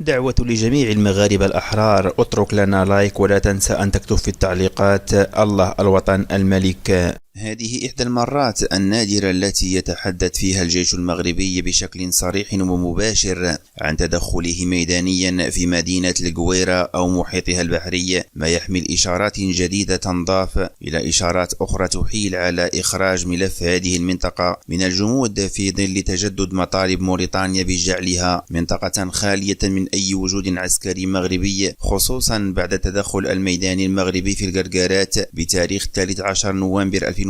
دعوة لجميع المغاربة الأحرار: اترك لنا لايك ولا تنسى أن تكتب في التعليقات الله الوطن الملك. هذه إحدى المرات النادرة التي يتحدث فيها الجيش المغربي بشكل صريح ومباشر عن تدخله ميدانيا في مدينة القويرة أو محيطها البحري، ما يحمل إشارات جديدة تنضاف إلى إشارات أخرى تحيل على إخراج ملف هذه المنطقة من الجمود في ظل تجدد مطالب موريتانيا بجعلها منطقة خالية من أي وجود عسكري مغربي، خصوصا بعد التدخل الميداني المغربي في القرقارات بتاريخ 13 نوفمبر 2020.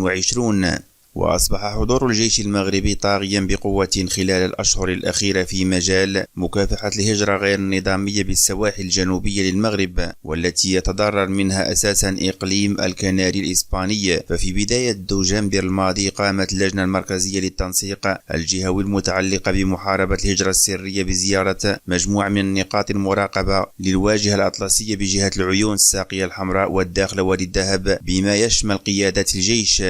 وأصبح حضور الجيش المغربي طاغيا بقوة خلال الأشهر الأخيرة في مجال مكافحة الهجرة غير النظامية بالسواحل الجنوبية للمغرب، والتي يتضرر منها أساسا إقليم الكناري الإسباني. ففي بداية دجنبر الماضي قامت اللجنة المركزية للتنسيق الجهوي المتعلقة بمحاربة الهجرة السرية بزيارة مجموعة من النقاط المراقبة للواجهة الأطلسية بجهة العيون الساقية الحمراء والداخلة وادي الذهب، بما يشمل قيادة الجيش.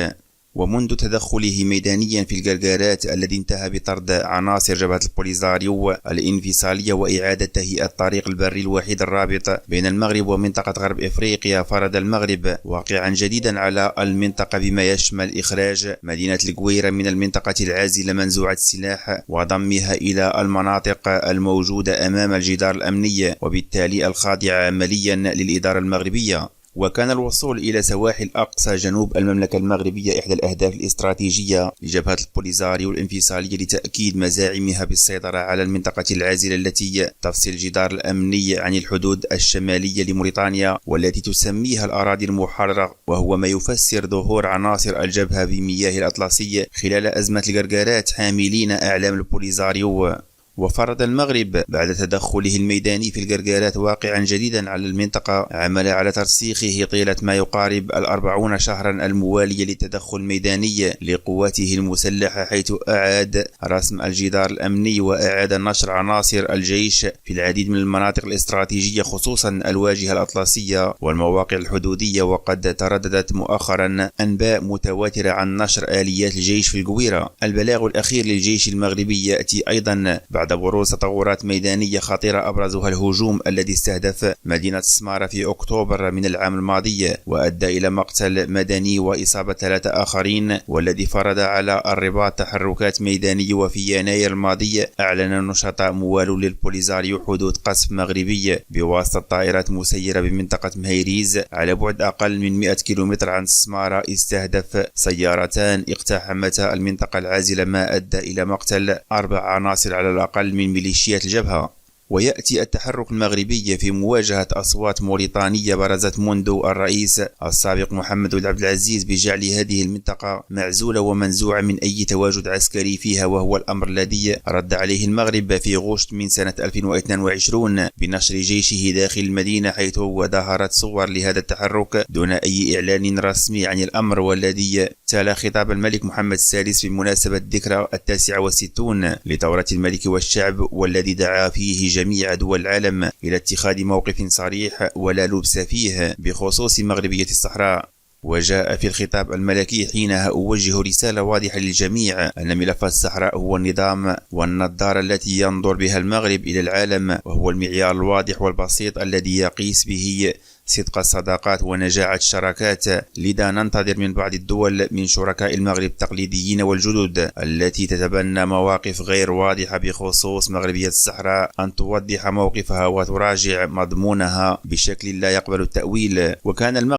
ومنذ تدخله ميدانيا في القرقارات الذي انتهى بطرد عناصر جبهة البوليزاريو الانفصالية وإعادة تهيئة الطريق البري الوحيد الرابط بين المغرب ومنطقة غرب إفريقيا، فرض المغرب واقعا جديدا على المنطقة بما يشمل إخراج مدينة القويرة من المنطقة العازلة منزوعة السلاح وضمها إلى المناطق الموجودة أمام الجدار الأمني وبالتالي الخاضعة عمليا للإدارة المغربية. وكان الوصول إلى سواحل أقصى جنوب المملكة المغربية إحدى الأهداف الاستراتيجية لجبهة البوليزاريو الانفصالية لتأكيد مزاعمها بالسيطرة على المنطقة العازلة التي تفصل الجدار الأمني عن الحدود الشمالية لموريتانيا والتي تسميها الأراضي المحررة، وهو ما يفسر ظهور عناصر الجبهة بمياه الأطلسي خلال أزمة القرقارات حاملين أعلام البوليزاريو. وفرض المغرب بعد تدخله الميداني في القرقارات واقعا جديدا على المنطقة عمل على ترسيخه طيلة ما يقارب 40 شهرا الموالية للتدخل الميداني لقواته المسلحة، حيث أعاد رسم الجدار الأمني وأعاد نشر عناصر الجيش في العديد من المناطق الاستراتيجية خصوصا الواجهة الأطلسية والمواقع الحدودية. وقد ترددت مؤخرا أنباء متواترة عن نشر آليات الجيش في القويرة. البلاغ الأخير للجيش المغربي يأتي أيضا بعد بروز تطورات ميدانية خطيرة أبرزها الهجوم الذي استهدف مدينة السمارة في أكتوبر من العام الماضي وأدى إلى مقتل مدني وإصابة 3 آخرين، والذي فرض على الرباط تحركات ميدانية. وفي يناير الماضي أعلن النشطاء موالون للبوليزاريو حدود قصف مغربي بواسطة طائرات مسيرة بمنطقة مهيريز على بعد أقل من 100 كيلومتر عن السمارة، استهدف سيارتان اقتحمتا المنطقة العازلة، ما أدى إلى مقتل 4 عناصر على الأقل من ميليشيات الجبهة. ويأتي التحرك المغربي في مواجهة أصوات موريتانية برزت منذ الرئيس السابق محمد بن عبد العزيز بجعل هذه المنطقة معزولة ومنزوعة من أي تواجد عسكري فيها، وهو الأمر الذي رد عليه المغرب في غشت من سنة 2022 بنشر جيشه داخل المدينة، حيث ظهرت صور لهذا التحرك دون أي إعلان رسمي عن الأمر، والذي تلا خطاب الملك محمد السادس بمناسبة ذكرى 69 لثورة الملك والشعب، والذي دعا فيه جميع دول العالم إلى اتخاذ موقف صريح ولا لبس فيه بخصوص مغربية الصحراء. وجاء في الخطاب الملكي حينها أوجه رسالة واضحة للجميع أن ملف الصحراء هو النظام والنظارة التي ينظر بها المغرب إلى العالم، وهو المعيار الواضح والبسيط الذي يقيس به صدق الصداقات ونجاعة الشراكات. لذا ننتظر من بعض الدول من شركاء المغرب التقليديين والجدد التي تتبنى مواقف غير واضحة بخصوص مغربية الصحراء أن توضح موقفها وتراجع مضمونها بشكل لا يقبل التأويل. وكان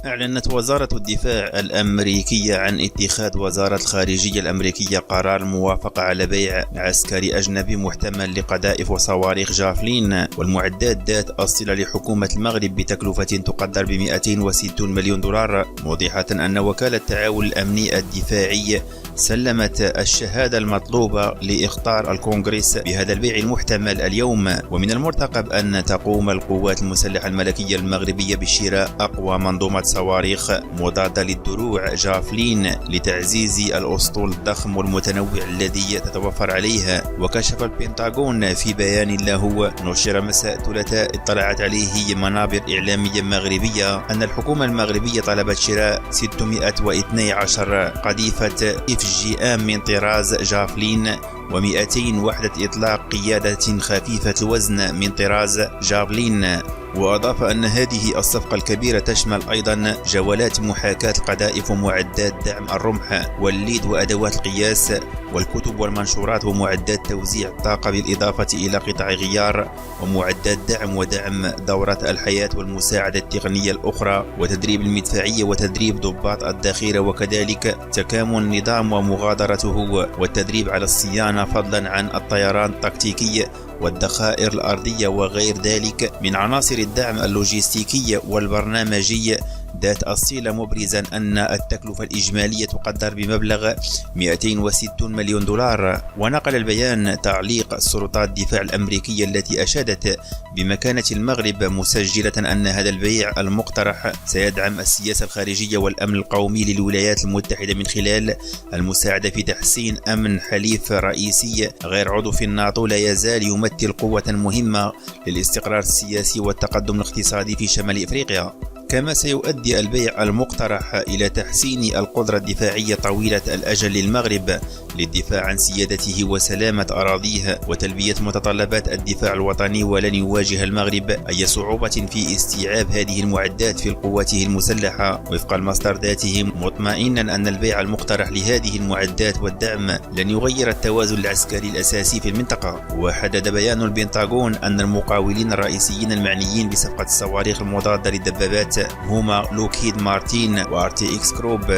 أعلنت وزارة الدفاع الأمريكية عن اتخاذ وزارة الخارجية الأمريكية قرار الموافقة على بيع عسكري أجنبي محتمل لقذائف وصواريخ جافلين والمعدات ذات الصلة لحكومة المغرب بتكلفة تقدر ب 260 مليون دولار، موضحة أن وكالة التعاون الأمني الدفاعي سلمت الشهادة المطلوبة لإخطار الكونغرس بهذا البيع المحتمل اليوم. ومن المرتقب أن تقوم القوات المسلحة الملكية المغربية بشراء أقوى منظومة صواريخ صواريخ مضادة للدروع جافلين لتعزيز الأسطول الضخم والمتنوع الذي تتوفر عليها. وكشف البنتاغون في بيان له نشر مساء الثلاثاء اطلعت عليه منابر إعلامية مغربية أن الحكومة المغربية طلبت شراء 612 قذيفة FGM من طراز جافلين و200 وحدة إطلاق قيادة خفيفة الوزن من طراز جافلين. وأضاف أن هذه الصفقة الكبيرة تشمل أيضا جولات محاكاة القذائف ومعدات دعم الرمح والليد وأدوات القياس والكتب والمنشورات ومعدات توزيع الطاقة، بالإضافة إلى قطع غيار ومعدات دعم ودعم دورات الحياة والمساعدة التقنية الأخرى وتدريب المدفعية وتدريب ضباط الذخيرة، وكذلك تكامل النظام ومغادرته والتدريب على الصيانة، فضلا عن الطيران التكتيكي والذخائر الأرضية وغير ذلك من عناصر الدعم اللوجستيكي والبرنامجي ذات الصلة، مبرزا أن التكلفة الإجمالية تقدر بمبلغ 260 مليون دولار. ونقل البيان تعليق سلطات الدفاع الأمريكية التي أشادت بمكانة المغرب، مسجلة أن هذا البيع المقترح سيدعم السياسة الخارجية والأمن القومي للولايات المتحدة من خلال المساعدة في تحسين أمن حليف رئيسي غير عضو في الناتو لا يزال يمثل قوة مهمة للاستقرار السياسي والتقدم الاقتصادي في شمال إفريقيا. كما سيؤدي البيع المقترح إلى تحسين القدرة الدفاعية طويلة الأجل للمغرب للدفاع عن سيادته وسلامة أراضيه وتلبية متطلبات الدفاع الوطني، ولن يواجه المغرب أي صعوبة في استيعاب هذه المعدات في قوته المسلحة. وفق المصدر ذاته مطمئنا أن البيع المقترح لهذه المعدات والدعم لن يغير التوازن العسكري الأساسي في المنطقة. وحدد بيان البنتاغون أن المقاولين الرئيسيين المعنيين بصفقة الصواريخ المضادة للدبابات هما لوكهيد مارتين وRTX Group.